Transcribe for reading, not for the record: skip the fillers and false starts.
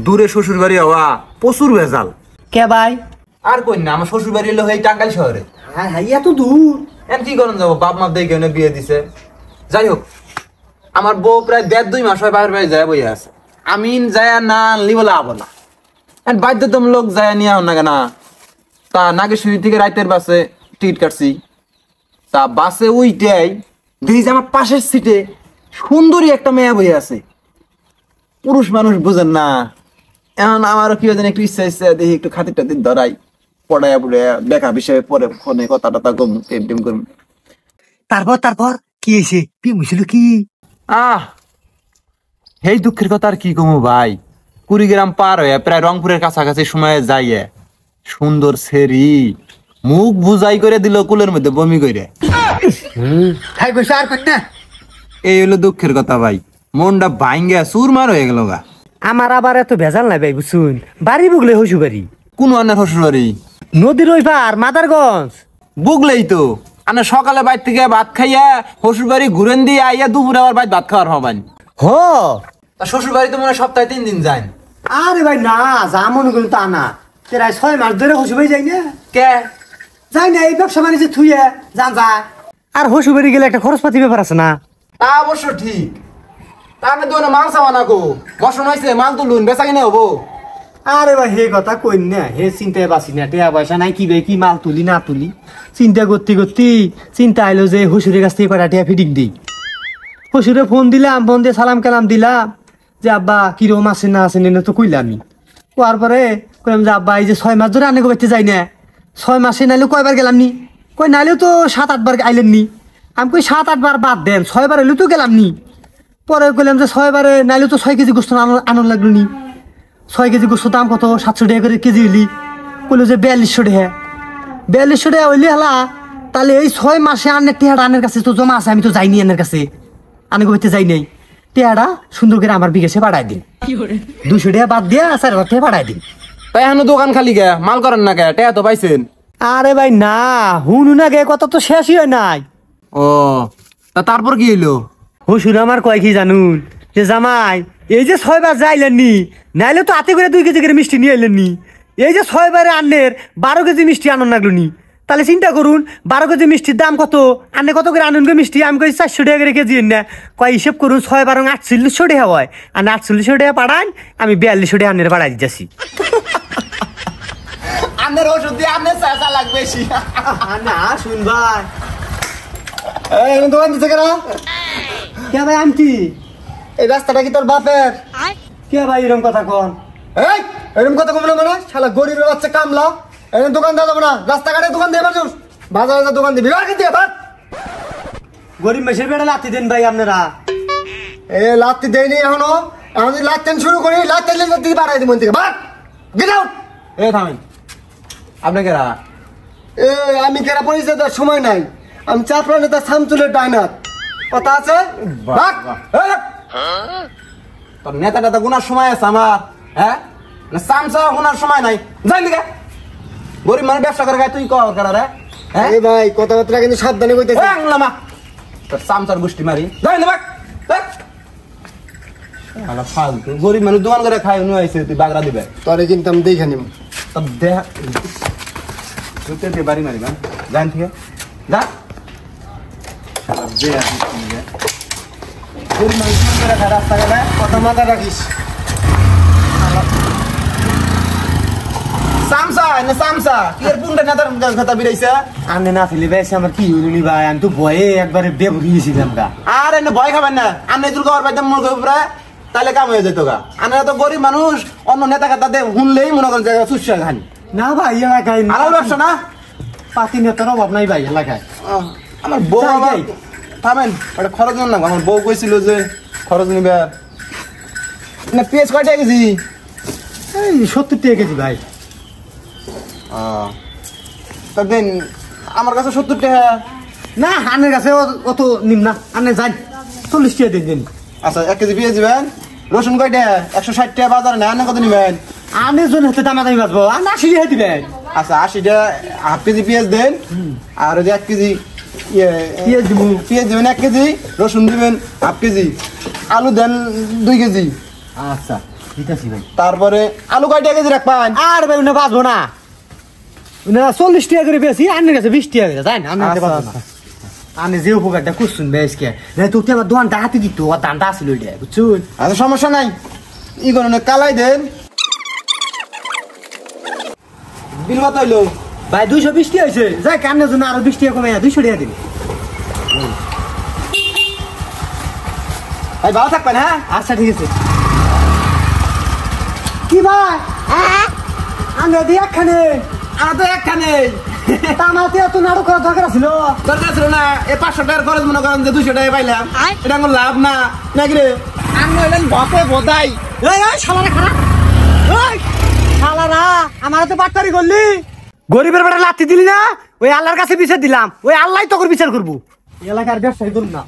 দূরে শ্বশুর বাড়ি হওয়া প্রচুর ভেজাল। কে ভাই? আর কই না, আমার শ্বশুর বাড়ি হলো এই টাঙ্গাইল শহরে। হ্যাঁ হ্যাঁ, এত দূর এখন কি করেন যাবো, বাপ মা দেখে বিয়ে দিছে। যাই হোক, আমার বউ প্রায় 1.5-2 মাস হয় বাইরে বাইরে যায় বই আছে। আমি যায় না আনলি বলে আবো না, বাধ্যতামূলক যায় নিয়ে আহ না কেনা। তা নাগেশ্বরী থেকে রাইতের বাসে টিকিট কাটছি। তা বাসে উইটাই দেখি যে আমার পাশের সিটে সুন্দরী একটা মেয়ে বই আছে। পুরুষ মানুষ বুঝেন না, এখন আমারও কি জানি একটু ইচ্ছা ইচ্ছা দেখি একটু খাতির টাতির ধরাই, পড়াইয়া পড়াইয়া দেখা বিষয়ে পরে ফোনে কথা টথা কম টেম টেম করুন। তারপর তারপর কি হয়েছে? প্রেম হয়েছিল কি? এই দুঃখের কথা আর কি কমু ভাই। কুড়িগ্রাম পার হয়ে প্রায় রংপুরের কাছাকাছি সময়ে যাইয়ে সুন্দর সেরি মুখ বুঝাই করে দিল কুলের মধ্যে বমি করে। এই হলো দুঃখের কথা ভাই, মনটা ভাঙ্গা চুরমার হয়ে গেল গা। আমার আবার এত ভেজাল নাই ভাই, বুঝুন। বাড়ি বুগলে হসু বাড়ি। কোন আনের শ্বশুর বাড়ি? নদীর ওই পার, মাদারগঞ্জ। বুগলেই তো আনে সকালে বাইর থেকে ভাত খাইয়া শ্বশুর বাড়ি ঘুরেন দিয়ে আইয়া দুপুরে আবার বাইর ভাত খাওয়ার হবান। শ্বশুর বাড়ি তো মনে হয় সপ্তাহে 3 দিন যায়। আরে ভাই না, যা মনে করি তা না। প্রায় 6 মাস ধরে হসু বাড়ি যাই না। কে যাই না, এই ব্যবসা বাণিজ্য থুয়ে যান যায়। আর হসু বাড়ি গেলে একটা খরচপাতি ব্যাপার আছে না? তা অবশ্য ঠিক। তাহলে তো মাল সামানা কো বসন হয়েছে, মাল তুলুন বেচা কিনে হবো। আরে ভাই হে কথা কই না, হে চিন্তায় বাসি না। টেয়া পয়সা নাই, কি ভাই কি মাল তুলি না তুলি চিন্তা করতে করতে চিন্তা আইলো যে শ্বশুরের কাছ থেকে কটা টেয়া ফিটিং দিই। শ্বশুরে ফোন দিলাম, ফোন দিয়ে সালাম কালাম দিলাম যে আব্বা কিরকম আছে না আছে না তো কইলাম। আমি কোয়ার পরে কইলাম যে আব্বা এই যে 6 মাস ধরে আনে বাইতে যাই না, 6 মাসে নাইলেও কয়বার গেলাম নি? কই নাইলেও তো 7-8 বার আইলেন নি। আমি কই 7-8 বার বাদ দেন, 6 বার হইলেও তো গেলাম নি। পরে কইলাম যে 6 বারে নাইলেও তো 6 কেজি গোস্ত আনন্দ লাগলো নি। 6 কেজি গোস্ত দাম কত? 700 টাকা করে কেজি হইলি। কইলো যে 4200 টাকা। 4200 টাকা হইলি হালা, তাহলে এই 6 মাসে আনের টেহাটা আনের কাছে তো জমা আছে, আমি তো যাইনি আনের কাছে, আনে কইতে যাই নাই। টেহাটা সুন্দর করে আমার বিকাশে পাঠাই দিন, 200 টাকা বাদ দিয়া 4000 টাকা পাঠাই দিন। তাই এখন দোকান খালি গে, মাল করেন না গে, টেয়া তো পাইছেন। আরে ভাই না, হুনু না গে, কথা তো শেষই হয় নাই। ও তা তারপর কি হইলো? হুসুর আমার কয় কি জানুন, যে জামাই এই যে 6 বার যাইলেন নি, নাইলে তো হাতে করে 2 কেজি করে মিষ্টি নিয়ে এলেন নি। এই যে 6 বারে আন্নের 12 কেজি মিষ্টি আনন্দ লাগলো নি। তাহলে চিন্তা করুন, 12 কেজি মিষ্টির দাম কত? আন্নে কত করে আনুন মিষ্টি? আমি কই 400 টাকা করে কেজি না। কয় হিসেব করুন, 6 12 4800 টাকা হয়। আর 4800 টাকা পাঠান, আমি 4200 টাকা আন্নের পাঠাই দিতেছি। আন্নের ওষুধ দিয়ে আন্নের চাচা লাগবে বেশি। না শুন ভাই, এই দোকান দিতে কেন? কে ভাই আন্টি? এই রাস্তাটা কি তোর বাপের? কে ভাই এরকম কথা কন? এই এরকম কথা কম না মানে, শালা গরিবের বাচ্চা কামলা। এই দোকান দাও না, রাস্তাঘাটে দোকান দিয়ে পারছিস, বাজারে দোকান দিবি আর কি দিয়ে বাদ। গরিব মেশের বেড়া লাথি দেন ভাই আপনারা। এ লাত্তি দেয়নি এখনো, এখন যদি লাত্তেন শুরু করি লাত্তেন দিকে বাড়াই দিব থেকে বাদ। Get out. এ থামেন, আপনি কেরা? এ আমি কেরা পরিচয় দেওয়ার সময় নাই, আমি চাপড়া নেতা শামসুলের ডাইনার। কথা আছে? তোর নেতা নেতা গুনার সময় আছে আমার? হ্যাঁ, সামসা গুনার সময় নাই। যাই দিকে, গরিব মানে ব্যবসা করে তুই কর কেন রে? হ্যাঁ ভাই, কথাবার্তা কিন্তু সাবধানে কইতেছিস। তোর সামসার গোষ্ঠী মারি যাই না বাক। ফালতু গরিব মানুষ দোকান করে খাই নিয়ে আইছে, তুই বাগড়া দিবে। তোরে কিন্তু আমি দেখে নিব। তব দেখ তুই বাড়ি মারিবা জান থেকে যা। রাস্তা গেলে কথা মাথা রাখিস। আনে না ফেলে বেশ আমার কি হইলি ভাই, আমি তো ভয়ে একবারে বেবরি গেছিলাম গা। আর এনে ভয় খাবেন না, আমি তোর খবর পাইতাম মোর উপরে, তাহলে কাম হয়ে যেত গা। আনে তো গরিব মানুষ, অন্য নেতা খাতাতে শুনলেই মনে করেন জায়গা সুস্থ খানি। না ভাই এলাকায় আলাল ব্যবসা না, পাতি নেতার অভাব নাই ভাই এলাকায়। আমার বউ থামেন, ওটা খরচ না, আমার বউ কইছিল যে খরচ নিবে। না পেঁয়াজ কয়টা কেজি? এই 70 টাকা কেজি ভাই। দিন আমার কাছে 70 টাকা না, আনের কাছে অত নিম না, আনে যাই 40 টাকা দিন দিন। আচ্ছা 1 কেজি পেঁয়াজ দিবেন। রসুন কয়টা? 160 টাকা বাজারে না, আনে কত নিবেন? আনে জন হাতে দামাদামি বাঁচবো, আর 80 টাকা দিবেন। আচ্ছা 80 টাকা হাফ কেজি পেঁয়াজ দেন, আর ওই যে 1 কেজি পেঁয়াজ দিব। পেঁয়াজ দিবেন 1 কেজি, রসুন দিবেন হাফ কেজি, আলু দেন 2 কেজি। আচ্ছা দিতাছি ভাই। তারপরে আলু কয়টা কেজি রাখবেন? আর ভাই উনি বাঁচবো না, উনি 40 টাকা করে বেশি, আনের কাছে 20 টাকা করে, তাই না? আমি আচ্ছা, বাঁচবো না। আমি যে উপকারটা করছুন বেশকে, তোকে আমার দোকানটা হাতে দিত, ওর দামটা আসছিল ওইটা, বুঝছুন? আচ্ছা সমস্যা নাই, ই করুন কালাই দেন। বিল কত হইলো? ভাই 220 টাকা হয়েছে, যাই কান্নার জন্য আরো 20 টাকা কমে 200 টাকা দিন। ভাই ভালো থাকবেন, হ্যাঁ? আচ্ছা ঠিক আছে। কি ভাই আমরা দিয়ে একখানে আমার তো একখানে তামাতে এত নাটক করার দরকার ছিল? দরকার ছিল না। 500 টাকার খরচ মনে করেন যে 200 টাকা পাইলাম, এটা আমার লাভ না নাকি রে? আমি হইলেন ভতে বোধাই। শালারা খারাপ, শালারা আমার তো বাট্টারি করলি, গরিবের বেটা লাথি দিলি না, ওই আল্লাহর কাছে বিচার দিলাম, ওই আল্লাহ তোর বিচার করবো। এলাকার ব্যবসায়ী করুন না।